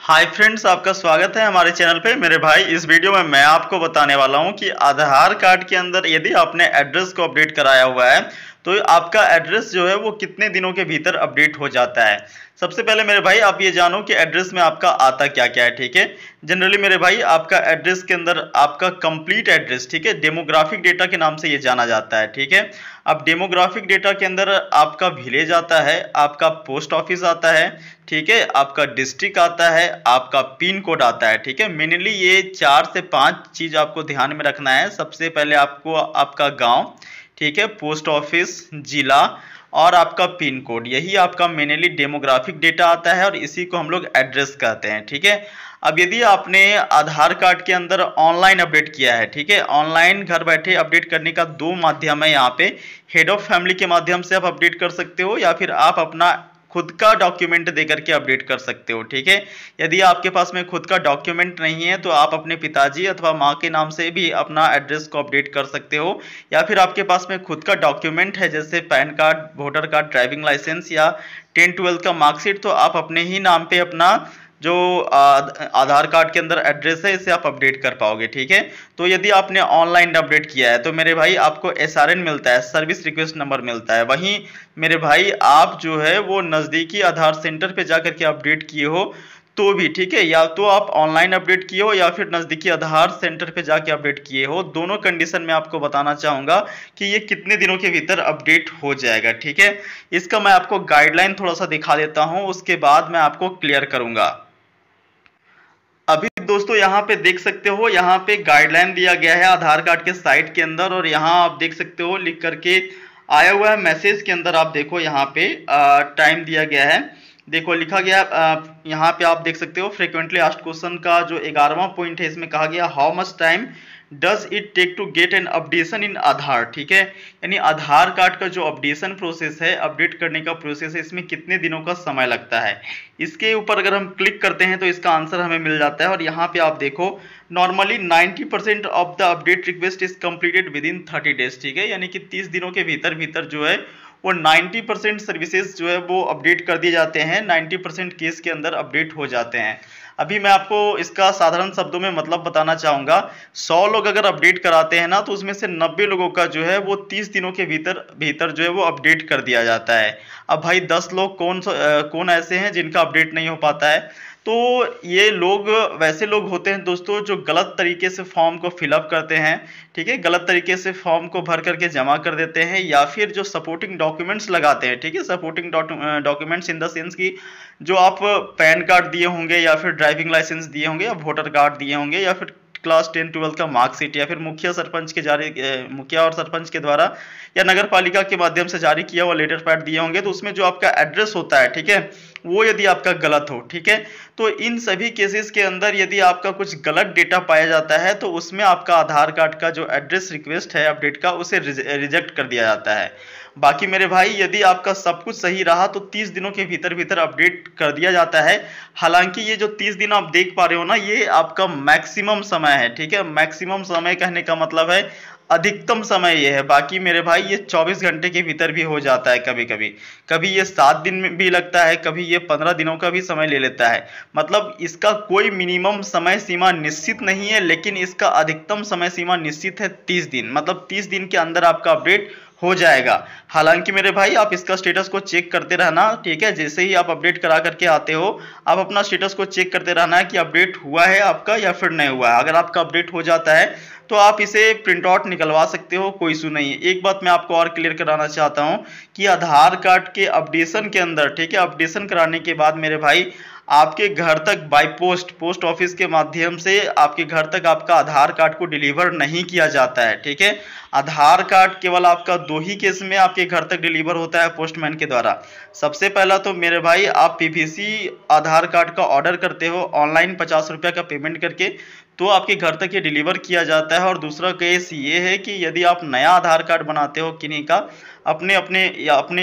Hi friends, आपका स्वागत है हमारे चैनल पे। मेरे भाई, इस वीडियो में मैं आपको बताने वाला हूं कि आधार कार्ड के अंदर यदि आपने एड्रेस को अपडेट कराया हुआ है तो आपका एड्रेस जो है वो कितने दिनों के भीतर अपडेट हो जाता है। सबसे पहले मेरे भाई आप ये जानो कि एड्रेस में आपका आता क्या क्या है। ठीक है, जनरली मेरे भाई आपका एड्रेस के अंदर आपका कंप्लीट एड्रेस, ठीक है, डेमोग्राफिक डेटा के नाम से ये जाना जाता है। ठीक है, अब डेमोग्राफिक डेटा के अंदर आपका विलेज आता है, आपका पोस्ट ऑफिस आता है, ठीक है, आपका डिस्ट्रिक्ट आता है, आपका पिन कोड आता है। ठीक है, मेनली ये 4 से 5 चीज आपको ध्यान में रखना है। सबसे पहले आपको आपका गांव, ठीक है, पोस्ट ऑफिस, जिला और आपका पिन कोड, यही आपका मेनली डेमोग्राफिक डेटा आता है और इसी को हम लोग एड्रेस कहते हैं। ठीक है, अब यदि आपने आधार कार्ड के अंदर ऑनलाइन अपडेट किया है, ठीक है, ऑनलाइन घर बैठे अपडेट करने का दो माध्यम है यहाँ पे। हेड ऑफ फैमिली के माध्यम से आप अपडेट कर सकते हो या फिर आप अपना खुद का डॉक्यूमेंट दे करके अपडेट कर सकते हो। ठीक है, यदि आपके पास में खुद का डॉक्यूमेंट नहीं है तो आप अपने पिताजी अथवा माँ के नाम से भी अपना एड्रेस को अपडेट कर सकते हो, या फिर आपके पास में खुद का डॉक्यूमेंट है जैसे PAN card, voter card, driving licence या 10-12 का मार्कशीट, तो आप अपने ही नाम पे अपना जो आधार कार्ड के अंदर एड्रेस है इसे आप अपडेट कर पाओगे। ठीक है, तो यदि आपने ऑनलाइन अपडेट किया है तो मेरे भाई आपको एसआरएन मिलता है, सर्विस रिक्वेस्ट नंबर मिलता है। वहीं मेरे भाई आप जो है वो नज़दीकी आधार सेंटर पे जाकर के अपडेट किए हो तो भी ठीक है, या तो आप ऑनलाइन अपडेट किए हो या फिर नज़दीकी आधार सेंटर पे जाके अपडेट किए हो, दोनों कंडीशन में आपको बताना चाहूँगा कि ये कितने दिनों के भीतर अपडेट हो जाएगा। ठीक है, इसका मैं आपको गाइडलाइन थोड़ा सा दिखा देता हूँ, उसके बाद मैं आपको क्लियर करूँगा। अभी दोस्तों यहाँ पे देख सकते हो, यहाँ पे गाइडलाइन दिया गया है आधार कार्ड के साइट के अंदर, और यहाँ आप देख सकते हो लिख करके आया हुआ है मैसेज के अंदर। आप देखो यहाँ पे टाइम दिया गया है, देखो लिखा गया यहाँ पे आप देख सकते हो फ्रीक्वेंटली आस्क्ड क्वेश्चन का जो 11वां पॉइंट है, इसमें कहा गया how much time does it take to get an updation in Aadhaar. ठीक है, यानी आधार कार्ड का जो अपडेशन प्रोसेस है, अपडेट करने का प्रोसेस है, इसमें कितने दिनों का समय लगता है। इसके ऊपर अगर हम क्लिक करते हैं तो इसका आंसर हमें मिल जाता है, और यहाँ पे आप देखो normally 90% of the update request is completed with in 30 days. ठीक है, यानी कि 30 दिनों के भीतर भीतर जो है वो 90% सर्विसेज जो है वो अपडेट कर दिए जाते हैं, 90% केस के अंदर अपडेट हो जाते हैं। अभी मैं आपको इसका साधारण शब्दों में मतलब बताना चाहूँगा। 100 लोग अगर अपडेट कराते हैं ना तो उसमें से 90 लोगों का जो है वो 30 दिनों के भीतर भीतर जो है वो अपडेट कर दिया जाता है। अब भाई 10 लोग कौन ऐसे हैं जिनका अपडेट नहीं हो पाता है, तो ये लोग वैसे लोग होते हैं दोस्तों जो गलत तरीके से फॉर्म को फिलअप करते हैं। ठीक है, गलत तरीके से फॉर्म को भर करके जमा कर देते हैं, या फिर जो सपोर्टिंग डॉक्यूमेंट्स लगाते हैं। ठीक है, supporting documents in the sense की जो आप पैन कार्ड दिए होंगे या फिर ड्राइविंग लाइसेंस दिए होंगे या वोटर कार्ड दिए होंगे या फिर क्लास 10-12 का मार्कशीट, या फिर मुखिया और सरपंच के द्वारा या नगर पालिका के माध्यम से जारी किया हुआ लेटर पैड दिए होंगे, तो उसमें जो आपका एड्रेस होता है, ठीक है, वो यदि आपका गलत हो, ठीक है, तो इन सभी केसेस के अंदर यदि आपका कुछ गलत डेटा पाया जाता है तो उसमें आपका आधार कार्ड का जो एड्रेस रिक्वेस्ट है अपडेट का, उसे रिजेक्ट कर दिया जाता है। बाकी मेरे भाई यदि आपका सब कुछ सही रहा तो 30 दिनों के भीतर भीतर अपडेट कर दिया जाता है। हालांकि ये जो 30 दिन आप देख पा रहे हो ना, ये आपका मैक्सिमम समय है। ठीक है, मैक्सिमम समय कहने का मतलब है अधिकतम समय ये है। बाकी मेरे भाई ये 24 घंटे के भीतर भी हो जाता है, कभी कभी कभी ये 7 दिन में भी लगता है, कभी ये 15 दिनों का भी समय ले लेता है। मतलब इसका कोई मिनिमम समय सीमा निश्चित नहीं है, लेकिन इसका अधिकतम समय सीमा निश्चित है 30 दिन। मतलब 30 दिन के अंदर आपका अपडेट हो जाएगा। हालांकि मेरे भाई आप इसका स्टेटस को चेक करते रहना। ठीक है, जैसे ही आप अपडेट करा करके आते हो आप अपना स्टेटस को चेक करते रहना है कि अपडेट हुआ है आपका या फिर नहीं हुआ है। अगर आपका अपडेट हो जाता है तो आप इसे प्रिंट आउट निकलवा सकते हो, कोई इशू नहीं है। एक बात मैं आपको और क्लियर कराना चाहता हूं कि आधार कार्ड के अपडेशन के अंदर, ठीक है, अपडेशन कराने के बाद मेरे भाई आपके घर तक बाय पोस्ट ऑफिस के माध्यम से आपके घर तक आपका आधार कार्ड को डिलीवर नहीं किया जाता है। ठीक है, आधार कार्ड केवल आपका 2 ही केस में आपके घर तक डिलीवर होता है पोस्टमैन के द्वारा। सबसे पहला तो मेरे भाई आप पीवीसी आधार कार्ड का ऑर्डर करते हो ऑनलाइन 50 रुपये का पेमेंट करके, तो आपके घर तक ये डिलीवर किया जाता है। और दूसरा केस ये है कि यदि आप नया आधार कार्ड बनाते हो किन्हीं का, अपने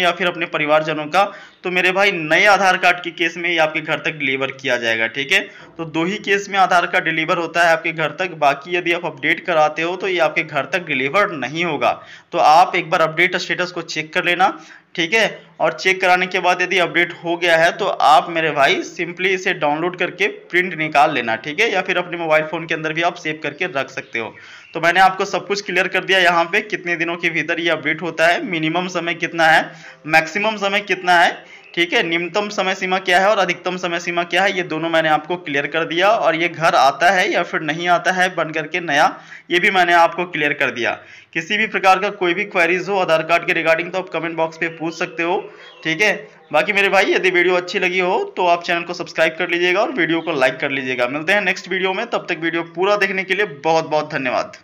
या फिर अपने परिवारजनों का, तो मेरे भाई नए आधार कार्ड के केस में ये आपके घर तक डिलीवर किया जाएगा। ठीक है, तो 2 ही केस में आधार कार्ड डिलीवर होता है आपके घर तक। बाकी यदि आप अपडेट कराते हो तो ये आपके घर तक डिलीवर नहीं होगा। तो आप एक बार अपडेट स्टेटस को चेक कर लेना, ठीक है, और चेक कराने के बाद यदि अपडेट हो गया है तो आप मेरे भाई सिंपली इसे डाउनलोड करके प्रिंट निकाल लेना, ठीक है, या फिर अपने मोबाइल फ़ोन के अंदर भी आप सेव करके रख सकते हो। तो मैंने आपको सब कुछ क्लियर कर दिया यहाँ पे, कितने दिनों के भीतर ये अपडेट होता है, मिनिमम समय कितना है, मैक्सिमम समय कितना है, ठीक है, न्यूनतम समय सीमा क्या है और अधिकतम समय सीमा क्या है, ये दोनों मैंने आपको क्लियर कर दिया। और ये घर आता है या फिर नहीं आता है बन करके नया, ये भी मैंने आपको क्लियर कर दिया। किसी भी प्रकार का कोई भी क्वेरीज हो आधार कार्ड के रिगार्डिंग तो आप कमेंट बॉक्स पे पूछ सकते हो, ठीक है। बाकी मेरे भाई यदि वीडियो अच्छी लगी हो तो आप चैनल को सब्सक्राइब कर लीजिएगा और वीडियो को लाइक कर लीजिएगा। मिलते हैं नेक्स्ट वीडियो में, तब तक वीडियो पूरा देखने के लिए बहुत बहुत धन्यवाद।